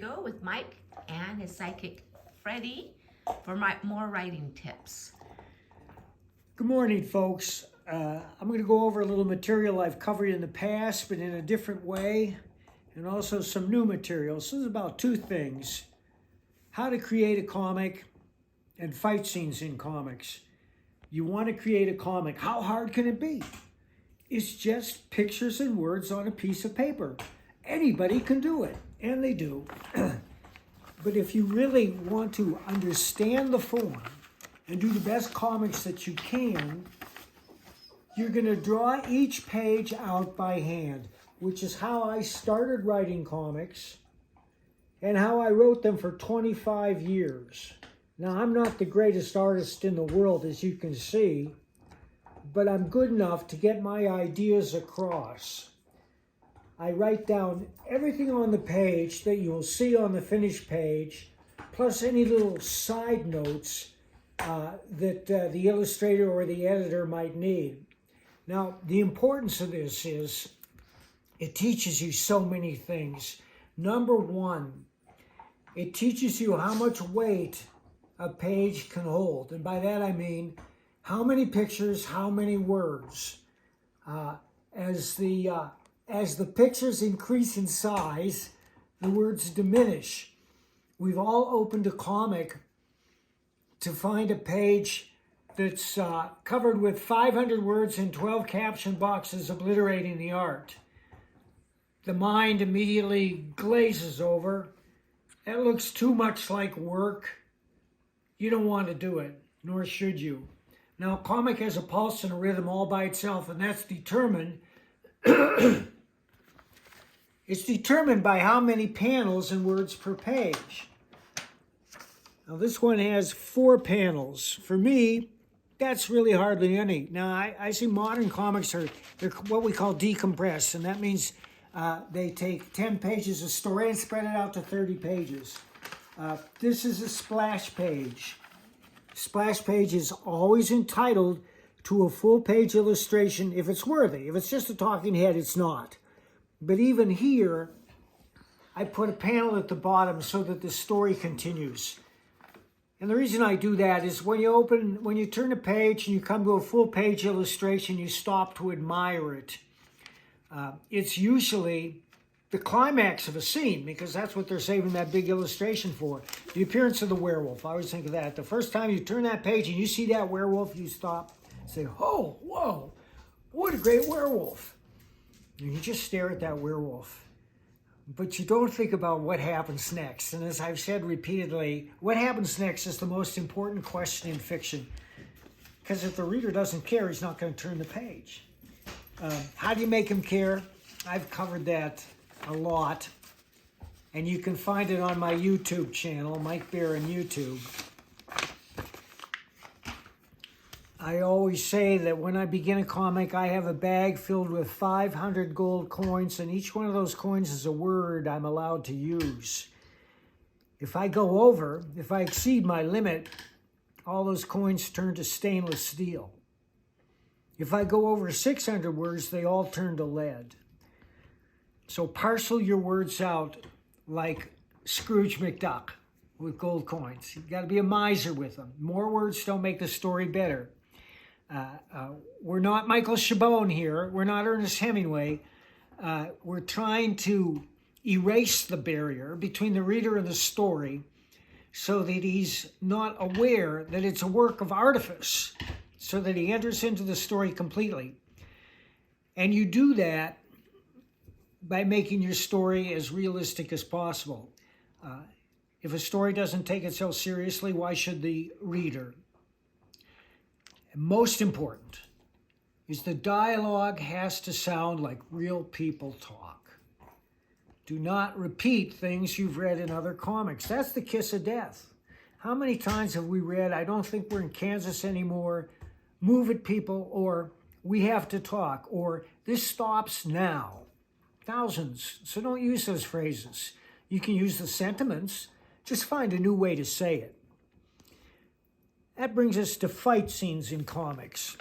Go with Mike and his sidekick Freddie for more writing tips. Good morning, folks. I'm going to go over a little material I've covered in the past, but in a different way, and also some new material. So this is about two things: how to create a comic and fight scenes in comics. You want to create a comic. How hard can it be? It's just pictures and words on a piece of paper. Anybody can do it, and they do. But if you really want to understand the form and do the best comics that you can, you're going to draw each page out by hand, which is how I started writing comics and how I wrote them for 25 years. Now, I'm not the greatest artist in the world, as you can see, but I'm good enough to get my ideas across. I write down everything on the page that you'll see on the finished page, plus any little side notes that the illustrator or the editor might need. Now, the importance of this is it teaches you so many things. Number one, it teaches you how much weight a page can hold. And by that I mean how many pictures, how many words. As the pictures increase in size, the words diminish. We've all opened a comic to find a page that's covered with 500 words and 12 caption boxes obliterating the art. The mind immediately glazes over. That looks too much like work. You don't want to do it, nor should you. Now, a comic has a pulse and a rhythm all by itself, and that's determined it's determined by how many panels and words per page. Now, this one has 4 panels. For me, that's really hardly any. Now, I see modern comics they're what we call decompressed, and that means they take 10 pages of story and spread it out to 30 pages. This is a splash page. Splash page is always entitled to a full-page illustration if it's worthy. If it's just a talking head, it's not. But even here, I put a panel at the bottom so that the story continues. And the reason I do that is when you turn a page and you come to a full-page illustration, you stop to admire it. It's usually the climax of a scene, because that's what they're saving that big illustration for. The appearance of the werewolf. I always think of that. The first time you turn that page and you see that werewolf, you stop, say, oh, whoa, what a great werewolf. And you just stare at that werewolf. But you don't think about what happens next. And as I've said repeatedly, what happens next is the most important question in fiction. Because if the reader doesn't care, he's not going to turn the page. How do you make him care? I've covered that a lot. And you can find it on my YouTube channel, Mike Baron YouTube. I always say that when I begin a comic, I have a bag filled with 500 gold coins, and each one of those coins is a word I'm allowed to use. If I exceed my limit, all those coins turn to stainless steel. If I go over 600 words, they all turn to lead. So parcel your words out like Scrooge McDuck with gold coins. You've got to be a miser with them. More words don't make the story better. We're not Michael Chabon here. We're not Ernest Hemingway. We're trying to erase the barrier between the reader and the story so that he's not aware that it's a work of artifice, so that he enters into the story completely. And you do that by making your story as realistic as possible. If a story doesn't take itself seriously, why should the reader? And most important is the dialogue has to sound like real people talk. Do not repeat things you've read in other comics. That's the kiss of death. How many times have we read, I don't think we're in Kansas anymore, move it, people, or we have to talk, or this stops now? Thousands. So don't use those phrases. You can use the sentiments. Just find a new way to say it. That brings us to fight scenes in comics.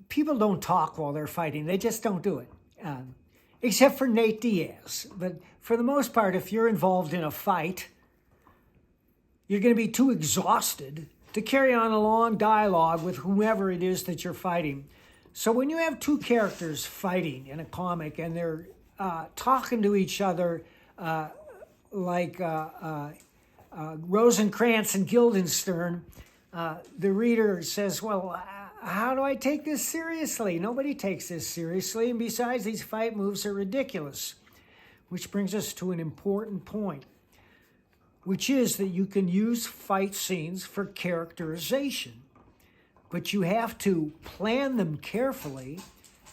People don't talk while they're fighting. They just don't do it. except for Nate Diaz. But for the most part, if you're involved in a fight, you're going to be too exhausted to carry on a long dialogue with whomever it is that you're fighting. So when you have two characters fighting in a comic and they're talking to each other like Rosencrantz and Guildenstern, the reader says, well, how do I take this seriously? Nobody takes this seriously. And besides, these fight moves are ridiculous. Which brings us to an important point, which is that you can use fight scenes for characterization, but you have to plan them carefully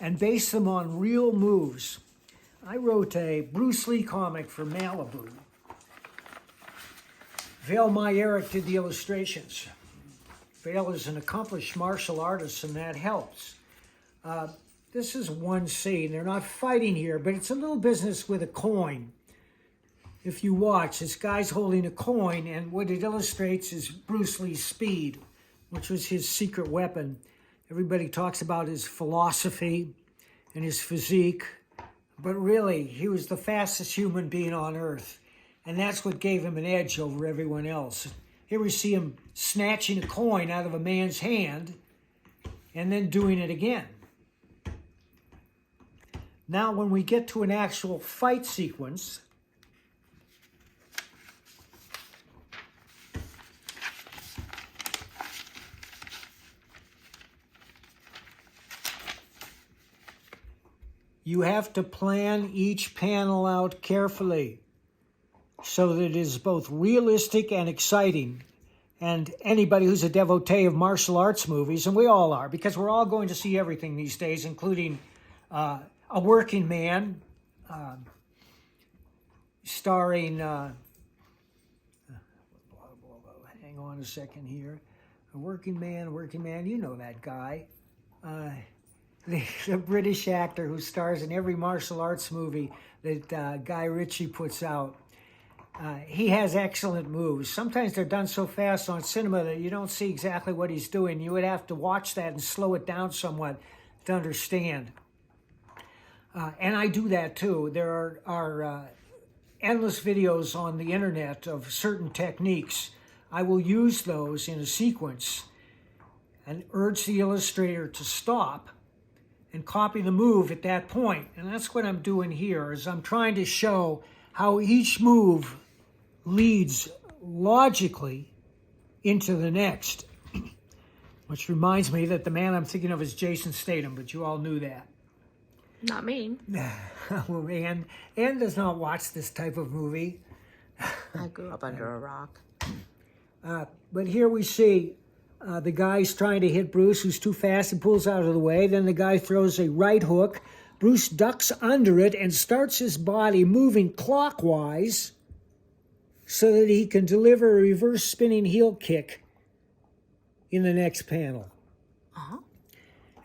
and base them on real moves. I wrote a Bruce Lee comic for Malibu. Vail Myerick did the illustrations. Vail is an accomplished martial artist, and that helps. This is one scene. They're not fighting here, but it's a little business with a coin. If you watch, this guy's holding a coin, and what it illustrates is Bruce Lee's speed, which was his secret weapon. Everybody talks about his philosophy and his physique, but really, he was the fastest human being on earth, and that's what gave him an edge over everyone else. Here we see him snatching a coin out of a man's hand and then doing it again. Now, when we get to an actual fight sequence, you have to plan each panel out carefully so that it is both realistic and exciting. And anybody who's a devotee of martial arts movies, and we all are, because we're all going to see everything these days, including A Working Man, starring, hang on a second here, A Working Man, you know that guy. The British actor who stars in every martial arts movie that Guy Ritchie puts out. He has excellent moves. Sometimes they're done so fast on cinema that you don't see exactly what he's doing. You would have to watch that and slow it down somewhat to understand. And I do that too. There are endless videos on the internet of certain techniques. I will use those in a sequence and urge the illustrator to stop and copy the move at that point. And that's what I'm doing here, is I'm trying to show how each move leads logically into the next. Which reminds me that the man I'm thinking of is Jason Statham, but you all knew that. Not me. Anne does not watch this type of movie. I grew up under a rock. But here we see the guy's trying to hit Bruce, who's too fast and pulls out of the way. Then the guy throws a right hook. Bruce ducks under it and starts his body moving clockwise so that he can deliver a reverse spinning heel kick in the next panel. Uh-huh.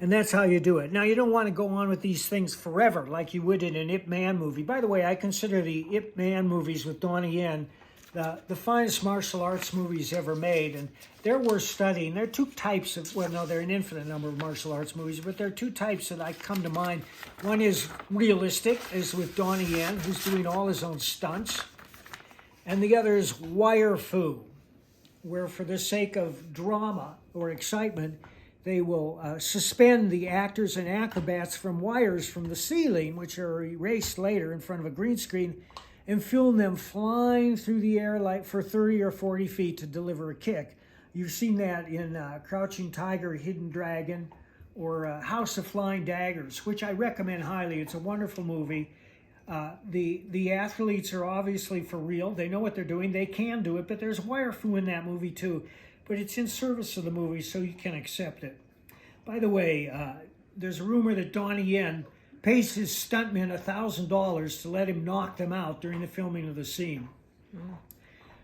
And that's how you do it. Now, you don't want to go on with these things forever like you would in an Ip Man movie. By the way, I consider the Ip Man movies with Donnie Yen the finest martial arts movies ever made, and they're worth studying. There are two types of, well, no, there are an infinite number of martial arts movies, but there are two types that I come to mind. One is realistic, as with Donnie Yen, who's doing all his own stunts, and the other is wire fu, where for the sake of drama or excitement, they will suspend the actors and acrobats from wires from the ceiling, which are erased later in front of a green screen, and film them flying through the air like for 30 or 40 feet to deliver a kick. You've seen that in Crouching Tiger, Hidden Dragon, or House of Flying Daggers, which I recommend highly. It's a wonderful movie. The athletes are obviously for real. They know what they're doing. They can do it, but there's wire fu in that movie too. But it's in service of the movie, so you can accept it. By the way, there's a rumor that Donnie Yen pays his stuntmen $1,000 to let him knock them out during the filming of the scene.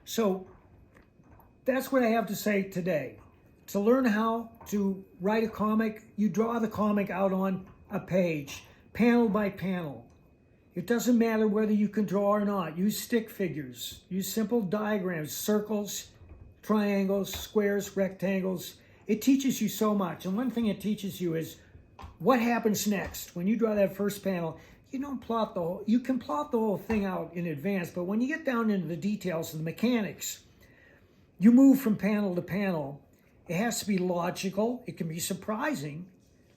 So that's what I have to say today. To learn how to write a comic, you draw the comic out on a page, panel by panel. It doesn't matter whether you can draw or not. Use stick figures. Use simple diagrams, circles, triangles, squares, rectangles. It teaches you so much. And one thing it teaches you is what happens next. When you draw that first panel, you don't plot the whole, you can plot the whole thing out in advance, but when you get down into the details of the mechanics, you move from panel to panel. It has to be logical. It can be surprising,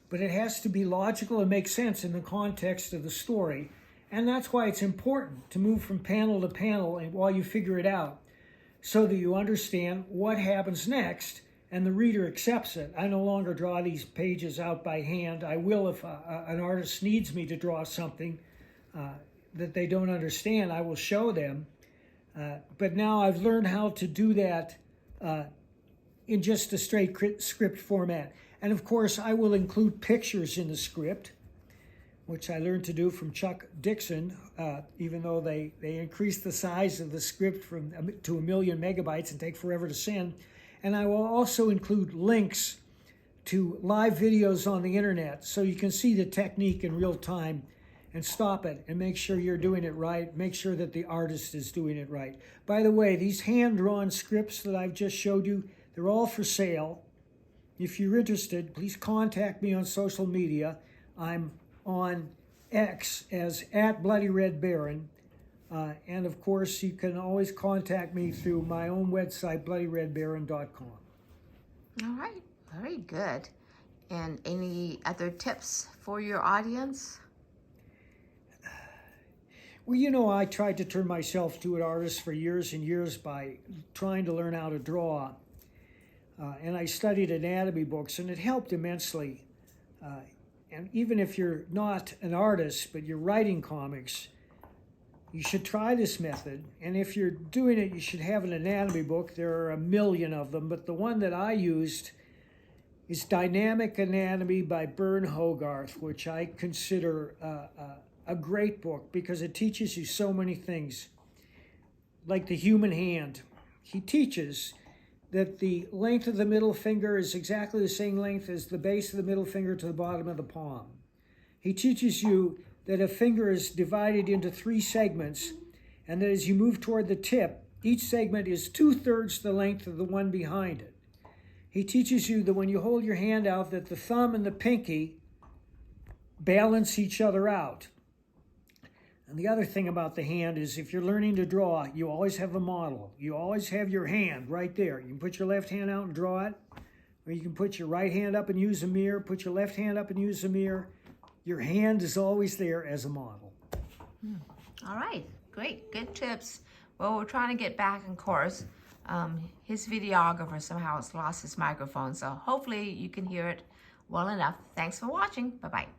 but it has to be logical and make sense in the context of the story. And that's why it's important to move from panel to panel and while you figure it out, so that you understand what happens next and the reader accepts it. I no longer draw these pages out by hand. I will if an artist needs me to draw something that they don't understand, I will show them. But now I've learned how to do that in just a straight script format. And of course, I will include pictures in the script, which I learned to do from Chuck Dixon, even though they increased the size of the script to 1 million megabytes and take forever to send. And I will also include links to live videos on the internet so you can see the technique in real time and stop it and make sure you're doing it right. Make sure that the artist is doing it right. By the way, these hand-drawn scripts that I've just showed you, they're all for sale. If you're interested, please contact me on social media. I'm on X as @BloodyRedBaron. And of course, you can always contact me through my own website, bloodyredbaron.com. All right, very good. And any other tips for your audience? Well, you know, I tried to turn myself to an artist for years and years by trying to learn how to draw. And I studied anatomy books, and it helped immensely. And even if you're not an artist, but you're writing comics, you should try this method. And if you're doing it, you should have an anatomy book. There are 1 million of them, but the one that I used is Dynamic Anatomy by Bern Hogarth, which I consider a great book because it teaches you so many things, like the human hand. He teaches that the length of the middle finger is exactly the same length as the base of the middle finger to the bottom of the palm. He teaches you that a finger is divided into 3 segments, and that as you move toward the tip, each segment is 2/3 the length of the one behind it. He teaches you that when you hold your hand out, that the thumb and the pinky balance each other out. And the other thing about the hand is if you're learning to draw, you always have a model. You always have your hand right there. You can put your left hand out and draw it, or you can put your right hand up and use a mirror, put your left hand up and use a mirror. Your hand is always there as a model. All right, great, good tips. Well, we're trying to get back in course. His videographer somehow has lost his microphone, so hopefully you can hear it well enough. Thanks for watching. Bye-bye.